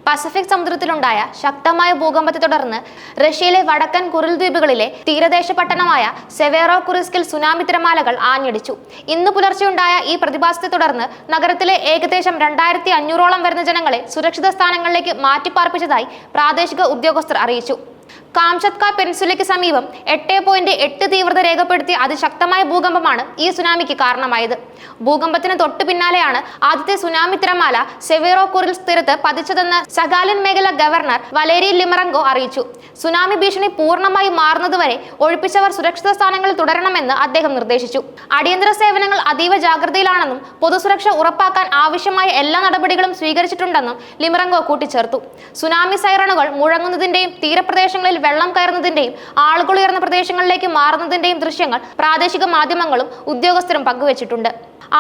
Pacific സമുദ്രത്തിലുണ്ടായ ശക്തമായ ഭൂകമ്പത്തെ തുടർന്ന് റഷ്യയിലെ വടക്കൻ കുറിൽ ദ്വീപുകളിലെ തീരദേശ പട്ടണമായ സെവേറോകുറിസ്കിൽ സുനാമി തിരമാലകൾ ആഞ്ഞടിച്ചു. ഇന്ന് പുലർച്ചെയുണ്ടായ ഈ പ്രതിഭാസത്തെ തുടർന്ന് നഗരത്തിലെ ഏകദേശം 2500ഓളം വരുന്ന ജനങ്ങളെ സുരക്ഷിത സ്ഥാനങ്ങളിലേക്ക് മാറ്റിപ്പാർപ്പിച്ചതായി പ്രാദേശിക ഉദ്യോഗസ്ഥർ അറിയിച്ചു. കാംചത്ക പെനിൻസുലയ്ക്ക് സമീപം 8.8 തീവ്രത രേഖപ്പെടുത്തിയ അതിശക്തമായ ഭൂകമ്പമാണ് ഈ സുനാമിക്ക് കാരണമായത്. ഭൂകമ്പത്തിന് തൊട്ടു പിന്നാലെയാണ് ആദ്യത്തെ സുനാമി തിരമാല സെവേറോകുറിൽസ് തീരത്ത് പതിച്ചതെന്ന് സഗാലിൻ മേഖല ഗവർണർ വലേരി ലിമറങ്കോ അറിയിച്ചു. സുനാമി ഭീഷണി പൂർണ്ണമായി മാറുന്നതുവരെ ഒഴിപ്പിച്ചവർ സുരക്ഷിത സ്ഥാനങ്ങളിൽ തുടരണമെന്ന് അദ്ദേഹം നിർദ്ദേശിച്ചു. അടിയന്തര സേവനങ്ങൾ അതീവ ജാഗ്രതയിലാണെന്നും പൊതുസുരക്ഷ ഉറപ്പാക്കാൻ ആവശ്യമായ എല്ലാ നടപടികളും സ്വീകരിച്ചിട്ടുണ്ടെന്നും ലിമറങ്കോ കൂട്ടിച്ചേർത്തു. സുനാമി സൈറണുകൾ മുഴങ്ങുന്നതിന്റെയും തീരപ്രദേശങ്ങളിൽ വെള്ളം കയറുന്നതിന്റെയും ആളുകൾ ഉയർന്ന പ്രദേശങ്ങളിലേക്ക് മാറുന്നതിന്റെയും ദൃശ്യങ്ങൾ പ്രാദേശിക മാധ്യമങ്ങളും ഉദ്യോഗസ്ഥരും പങ്കുവച്ചിട്ടുണ്ട്.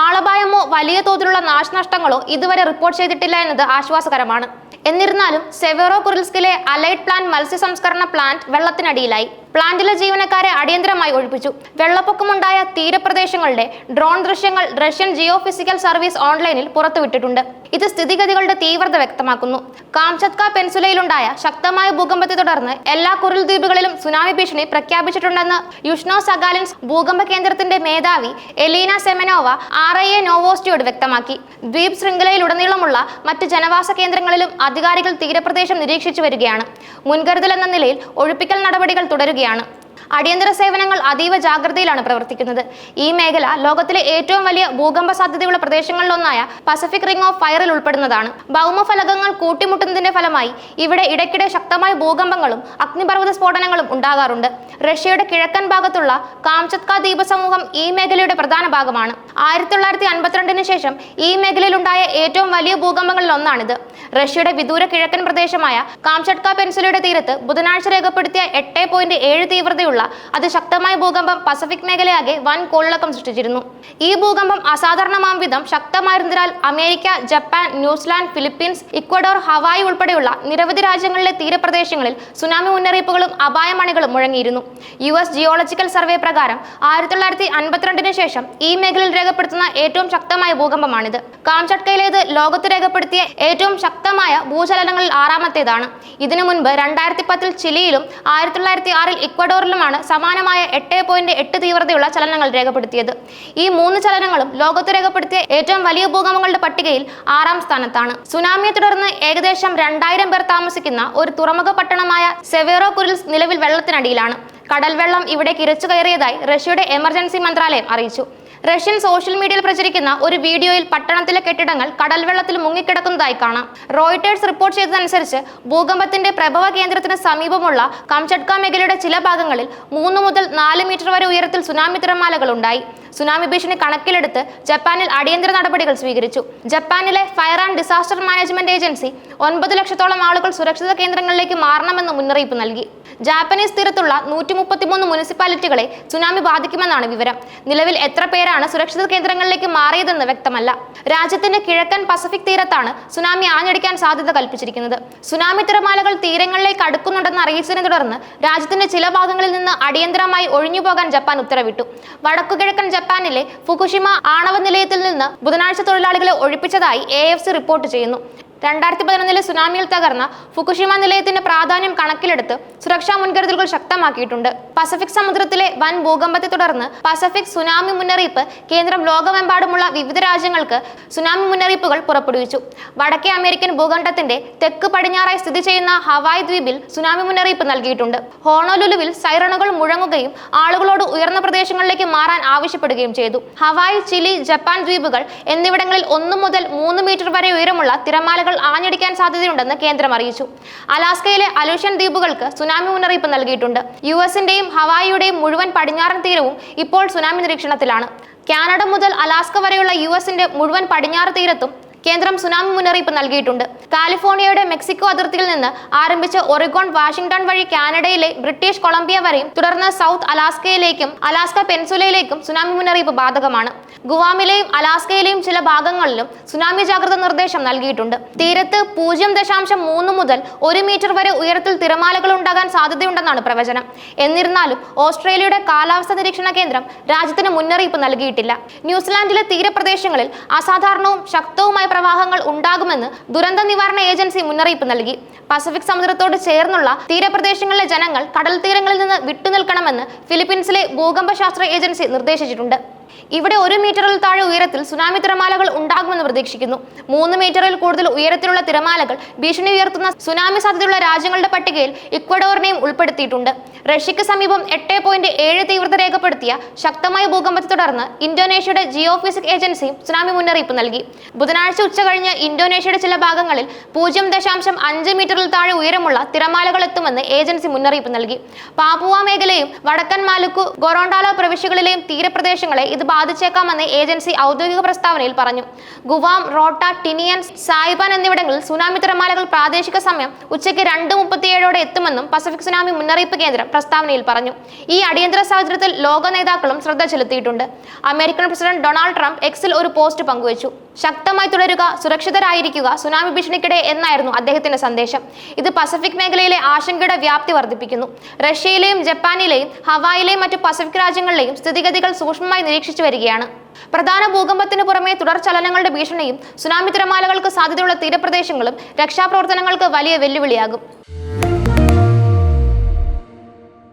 ആളപായമോ വലിയ തോതിലുള്ള നാശനഷ്ടങ്ങളോ ഇതുവരെ റിപ്പോർട്ട് ചെയ്തിട്ടില്ല എന്നത് ആശ്വാസകരമാണ്. എന്നിരുന്നാലും സെവേറോകുറിൽസ്കിലെ അലൈഡ് പ്ലാന്റ് മത്സ്യ സംസ്കരണ പ്ലാന്റ് വെള്ളത്തിനടിയിലായി. പ്ലാന്റിലെ ജീവനക്കാരെ അടിയന്തരമായി ഒഴിപ്പിച്ചു. വെള്ളപ്പൊക്കമുണ്ടായ തീരപ്രദേശങ്ങളുടെ ഡ്രോൺ ദൃശ്യങ്ങൾ റഷ്യൻ ജിയോ ഫിസിക്കൽ സർവീസ് ഓൺലൈനിൽ പുറത്തുവിട്ടിട്ടുണ്ട്. ഇത് സ്ഥിതിഗതികളുടെ തീവ്രത വ്യക്തമാക്കുന്നു. കാംചത്ക പെനിൻസുലയിലുണ്ടായ ശക്തമായ ഭൂകമ്പത്തെ തുടർന്ന് എല്ലാ കുറിൽ ദ്വീപുകളിലും സുനാമി ഭീഷണി പ്രഖ്യാപിച്ചിട്ടുണ്ടെന്ന് യുഷ്നോ സഗാലിൻസ് ഭൂകമ്പ കേന്ദ്രത്തിന്റെ മേധാവി എലീന സെമനോവ RIA നോവോസ്റ്റിയോട് വ്യക്തമാക്കി. ദ്വീപ് ശൃംഖലയിലുടനീളമുള്ള മറ്റ് ജനവാസ കേന്ദ്രങ്ങളിലും അധികാരികൾ തീരപ്രദേശം നിരീക്ഷിച്ചു വരികയാണ്. മുൻകരുതൽ എന്ന നിലയിൽ ഒഴിപ്പിക്കൽ നടപടികൾ തുടരുകയാണ്. അടിയന്തര സേവനങ്ങൾ അതീവ ജാഗ്രതയിലാണ് പ്രവർത്തിക്കുന്നത്. ഈ മേഖല ലോകത്തിലെ ഏറ്റവും വലിയ ഭൂകമ്പ സാധ്യതയുള്ള പ്രദേശങ്ങളിലൊന്നായ പസഫിക് റിംഗ് ഓഫ് ഫയറിൽ ഉൾപ്പെടുന്നതാണ്. ഭൗമഫലകങ്ങൾ കൂട്ടിമുട്ടുന്നതിന്റെ ഫലമായി ഇവിടെ ഇടയ്ക്കിടെ ശക്തമായ ഭൂകമ്പങ്ങളും അഗ്നിപർവ്വത സ്ഫോടനങ്ങളും ഉണ്ടാകാറുണ്ട്. റഷ്യയുടെ കിഴക്കൻ ഭാഗത്തുള്ള കാംചത്ക ദ്വീപ സമൂഹം ഈ മേഖലയുടെ പ്രധാന ഭാഗമാണ്. 1952 ശേഷം ഈ മേഖലയിലുണ്ടായ ഏറ്റവും വലിയ ഭൂകമ്പങ്ങളിൽ ഒന്നാണിത്. റഷ്യയുടെ വിദൂര കിഴക്കൻ പ്രദേശമായ കാംചത്ക പെനിൻസുലയുടെ തീരത്ത് ബുധനാഴ്ച രേഖപ്പെടുത്തിയ 8.7 തീവ്രതയുള്ള അതിശക്തമായ ഭൂകമ്പം പസഫിക് മേഖലയാകെ വൻ കോളിളക്കം സൃഷ്ടിച്ചിരുന്നു. ഈ ഭൂകമ്പം അസാധാരണമാം വിധം ശക്തമായിരുന്നതിനാൽ America, Japan, New Zealand, Philippines, Ecuador, Hawaii ഉൾപ്പെടെയുള്ള നിരവധി രാജ്യങ്ങളിലെ തീരപ്രദേശങ്ങളിൽ സുനാമി മുന്നറിയിപ്പുകളും അപായമണികളും മുഴങ്ങിയിരുന്നു. US ജിയോളജിക്കൽ സർവേ പ്രകാരം 1952 ശേഷം ഈ മേഖലയിൽ രേഖപ്പെടുത്തുന്ന ഏറ്റവും ശക്തമായ ഭൂകമ്പമാണിത്. കാംചട്കയിലേത് ലോകത്ത് രേഖപ്പെടുത്തിയ ഏറ്റവും ശക്തമായ ഭൂചലനങ്ങളിൽ 6ാമത്തേതാണ്. ഇതിനു മുൻപ് 2010 ചിലിയിലും 1906 ഇക്വഡോറിലുമാണ് സമാനമായ 8.8 തീവ്രതയുള്ള ചലനങ്ങൾ രേഖപ്പെടുത്തിയത്. ഈ 3 ചലനങ്ങളും ലോകത്ത് രേഖപ്പെടുത്തിയ ഏറ്റവും വലിയ ഭൂകമ്പങ്ങളുടെ പട്ടികയിൽ 6ാം സ്ഥാനത്താണ്. സുനാമിയെ തുടർന്ന് ഏകദേശം 2000 പേർ താമസിക്കുന്ന ഒരു തുറമുഖ പട്ടണമായ സെവേറോകുറിൽസ് നിലവിൽ വെള്ളത്തിനടിയിലാണ്. കടൽ വെള്ളം ഇവിടേക്ക് ഇരച്ചു കയറിയതായി റഷ്യയുടെ എമർജൻസി മന്ത്രാലയം അറിയിച്ചു. റഷ്യൻ സോഷ്യൽ മീഡിയയിൽ പ്രചരിക്കുന്ന ഒരു വീഡിയോയിൽ പട്ടണത്തിലെ കെട്ടിടങ്ങൾ കടൽ വെള്ളത്തിൽ മുങ്ങിക്കിടക്കുന്നതായി കാണാം. റോയിട്ടേഴ്സ് റിപ്പോർട്ട് ചെയ്തതനുസരിച്ച് ഭൂകമ്പത്തിന്റെ പ്രഭവ കേന്ദ്രത്തിന് സമീപമുള്ള കാംചട്ക മേഖലയുടെ ചില ഭാഗങ്ങളിൽ 3 മുതൽ 4 മീറ്റർ വരെ ഉയരത്തിൽ സുനാമി തിരമാലകൾ ഉണ്ടായി. സുനാമി ഭീഷണി കണക്കിലെടുത്ത് ജപ്പാനിൽ അടിയന്തര നടപടികൾ സ്വീകരിച്ചു. ജപ്പാനിലെ fire and disaster management agency 9 ലക്ഷത്തോളം ആളുകൾ സുരക്ഷിത കേന്ദ്രങ്ങളിലേക്ക് മാറണമെന്ന് മുന്നറിയിപ്പ് നൽകി. ജാപ്പനീസ് തീരത്തുള്ള 133 മുനിസിപ്പാലിറ്റികളെ സുനാമി ബാധിക്കുമെന്നാണ് വിവരം. നിലവിൽ എത്ര പേരാണ് സുരക്ഷിത കേന്ദ്രങ്ങളിലേക്ക് മാറിയതെന്ന് വ്യക്തമല്ല. രാജ്യത്തിന്റെ കിഴക്കൻ പസഫിക് തീരത്താണ് സുനാമി ആഞ്ഞടിക്കാൻ സാധ്യത കൽപ്പിച്ചിരിക്കുന്നത്. സുനാമി തിരമാലകൾ തീരങ്ങളിലേക്ക് അടുക്കുന്നുണ്ടെന്ന് അറിയിച്ചതിനെ തുടർന്ന് രാജ്യത്തിന്റെ ചില ഭാഗങ്ങളിൽ നിന്ന് അടിയന്തരമായി ഒഴിഞ്ഞുപോകാൻ ജപ്പാൻ ഉത്തരവിട്ടു. വടക്കുകിഴക്കൻ ജപ്പാനിലെ ഫുകുഷിമ ആണവ നിലയത്തിൽ നിന്ന് ബുധനാഴ്ച തൊഴിലാളികളെ ഒഴിപ്പിച്ചതായി AFC റിപ്പോർട്ട് ചെയ്യുന്നു. 2011 സുനാമിയിൽ തകർന്ന ഫുകുഷിമ നിലയത്തിന്റെ പ്രാധാന്യം കണക്കിലെടുത്ത് സുരക്ഷാ മുൻകരുതലുകൾ ശക്തമാക്കിയിട്ടുണ്ട്. പസഫിക് സമുദ്രത്തിലെ വൻ ഭൂകമ്പത്തെ തുടർന്ന് പസഫിക് സുനാമി മുന്നറിയിപ്പ് കേന്ദ്രം ലോകമെമ്പാടുമുള്ള വിവിധ രാജ്യങ്ങൾക്ക് സുനാമി മുന്നറിയിപ്പുകൾ പുറപ്പെടുവിച്ചു. വടക്കേ അമേരിക്കൻ ഭൂഖണ്ഡത്തിന്റെ തെക്ക് പടിഞ്ഞാറായി സ്ഥിതി ചെയ്യുന്ന ഹവായ് ദ്വീപിൽ സുനാമി മുന്നറിയിപ്പ് നൽകിയിട്ടുണ്ട്. ഹോണോലുലുവിൽ സൈറണുകൾ മുഴങ്ങുകയും ആളുകളോട് ഉയർന്ന പ്രദേശങ്ങളിലേക്ക് മാറാൻ ആവശ്യപ്പെടുകയും ചെയ്തു. ഹവായ്, ചിലി, ജപ്പാൻ ദ്വീപുകൾ എന്നിവിടങ്ങളിൽ 1 മുതൽ 3 മീറ്റർ വരെ ഉയരമുള്ള തിരമാലകൾ ആഞ്ഞടിക്കാൻ സാധ്യതയുണ്ടെന്ന് കേന്ദ്രം അറിയിച്ചു. അലാസ്കയിലെ അലൂഷ്യൻ ദ്വീപുകൾക്ക് സുനാമി മുന്നറിയിപ്പ് നൽകിയിട്ടുണ്ട്. US-ന്റെയും ഹവായിയുടെയും മുഴുവൻ പടിഞ്ഞാറൻ തീരവും ഇപ്പോൾ സുനാമി നിരീക്ഷണത്തിലാണ്. കാനഡ മുതൽ അലാസ്ക വരെയുള്ള US-ന്റെ മുഴുവൻ പടിഞ്ഞാറ് തീരത്തും കേന്ദ്രം സുനാമി മുന്നറിയിപ്പ് നൽകിയിട്ടുണ്ട്. കാലിഫോർണിയയുടെ മെക്സിക്കോ അതിർത്തിയിൽ നിന്ന് ആരംഭിച്ച് ഒറിഗോൺ, വാഷിംഗ്ടൺ വഴി കാനഡയിലെ ബ്രിട്ടീഷ് കൊളംബിയ വരെയും തുടർന്ന് സൗത്ത് അലാസ്കയിലേക്കും അലാസ്ക പെനിൻസുലയിലേക്കും സുനാമി മുന്നറിയിപ്പ് ബാധകമാണ്. ഗുവാമിലെയും അലാസ്കയിലെയും ചില ഭാഗങ്ങളിലും സുനാമി ജാഗ്രത നിർദ്ദേശം നൽകിയിട്ടുണ്ട്. തീരത്ത് 0.3 മുതൽ 1 മീറ്റർ വരെ ഉയരത്തിൽ തിരമാലകൾ ഉണ്ടാകാൻ സാധ്യതയുണ്ടെന്നാണ് പ്രവചനം. എന്നിരുന്നാലും ഓസ്ട്രേലിയയുടെ കാലാവസ്ഥാ നിരീക്ഷണ കേന്ദ്രം രാജ്യത്തിന് മുന്നറിയിപ്പ് നൽകിയിട്ടില്ല. ന്യൂസിലാൻഡിലെ തീരപ്രദേശങ്ങളിൽ അസാധാരണവും ശക്തവുമായ ജലപ്രവാഹങ്ങൾ ഉണ്ടാകുമെന്ന് ദുരന്ത നിവാരണ ഏജൻസി മുന്നറിയിപ്പ് നൽകി. പസഫിക് സമുദ്രത്തോട് ചേർന്നുള്ള തീരപ്രദേശങ്ങളിലെ ജനങ്ങൾ കടൽ തീരങ്ങളിൽ നിന്ന് വിട്ടുനിൽക്കണമെന്ന് ഫിലിപ്പീൻസിലെ ഭൂകമ്പശാസ്ത്ര ഏജൻസി നിർദ്ദേശിച്ചിട്ടുണ്ട്. ഇവിടെ 1 മീറ്ററിൽ താഴെ ഉയരത്തിൽ സുനാമി തിരമാലകൾ ഉണ്ടാകുമെന്ന് പ്രതീക്ഷിക്കുന്നു. 3 മീറ്ററിൽ കൂടുതൽ ഉയരത്തിലുള്ള തിരമാലകൾ ഭീഷണി ഉയർത്തുന്ന സുനാമി സാധ്യതയുള്ള രാജ്യങ്ങളുടെ പട്ടികയിൽ ഇക്വഡോറിനെയും ഉൾപ്പെടുത്തിയിട്ടുണ്ട്. റഷ്യയ്ക്ക് സമീപം 8.7 തീവ്രത രേഖപ്പെടുത്തിയ ശക്തമായ ഭൂകമ്പത്തെ തുടർന്ന് ഇന്തോനേഷ്യയുടെ ജിയോഫിസിക് ഏജൻസിയും സുനാമി മുന്നറിയിപ്പ് നൽകി. ബുധനാഴ്ച ഉച്ചകഴിഞ്ഞ് ഇന്തോനേഷ്യയുടെ ചില ഭാഗങ്ങളിൽ 0.5 മീറ്ററിൽ താഴെ ഉയരമുള്ള തിരമാലകൾ എത്തുമെന്ന് ഏജൻസി മുന്നറിയിപ്പ് നൽകി. പാപ്പുവ മേഖലയും വടക്കൻ മാലുക്കു, ഗൊറോണ്ടാലോ പ്രവിശ്യകളിലെയും തീരപ്രദേശങ്ങളെ ഇത് ബാധിച്ചേക്കാമെന്ന് ഏജൻസി ഔദ്യോഗിക പ്രസ്താവനയിൽ പറഞ്ഞു. ഗുവാം, റോട്ട, ടിനിയൻ, സായിപാൻ എന്നിവിടങ്ങളിൽ സുനാമി തിരമാലകൾ പ്രാദേശിക സമയം ഉച്ചയ്ക്ക് 2:37 എത്തുമെന്നും പസഫിക് സുനാമി മുന്നറിയിപ്പ് കേന്ദ്രം പ്രസ്താവനയിൽ പറഞ്ഞു. ഈ അടിയന്തര സാഹചര്യത്തിൽ ലോക നേതാക്കളും ശ്രദ്ധ ചെലുത്തിയിട്ടുണ്ട്. അമേരിക്കൻ പ്രസിഡന്റ് ഡൊണാൾഡ് ട്രംപ് എക്സിൽ ഒരു പോസ്റ്റ് പങ്കുവച്ചു. ശക്തമായി തുടരുക, സുരക്ഷിതരായിരിക്കുക സുനാമി ഭീഷണിക്കിടെ എന്നായിരുന്നു അദ്ദേഹത്തിന്റെ സന്ദേശം. ഇത് പസഫിക് മേഖലയിലെ ആശങ്കയുടെ വ്യാപ്തി വർദ്ധിപ്പിക്കുന്നു. റഷ്യയിലെയും ജപ്പാനിലെയും ഹവായിലെയും മറ്റു പസഫിക് രാജ്യങ്ങളിലെയും സ്ഥിതിഗതികൾ സൂക്ഷ്മമായി നിരീക്ഷിച്ചു വരികയാണ്. പ്രധാന ഭൂകമ്പത്തിന് പുറമെ തുടർ ചലനങ്ങളുടെ ഭീഷണിയും സുനാമി തിരമാലകൾക്ക് സാധ്യതയുള്ള തീരപ്രദേശങ്ങളും രക്ഷാപ്രവർത്തനങ്ങൾക്ക് വലിയ വെല്ലുവിളിയാകും.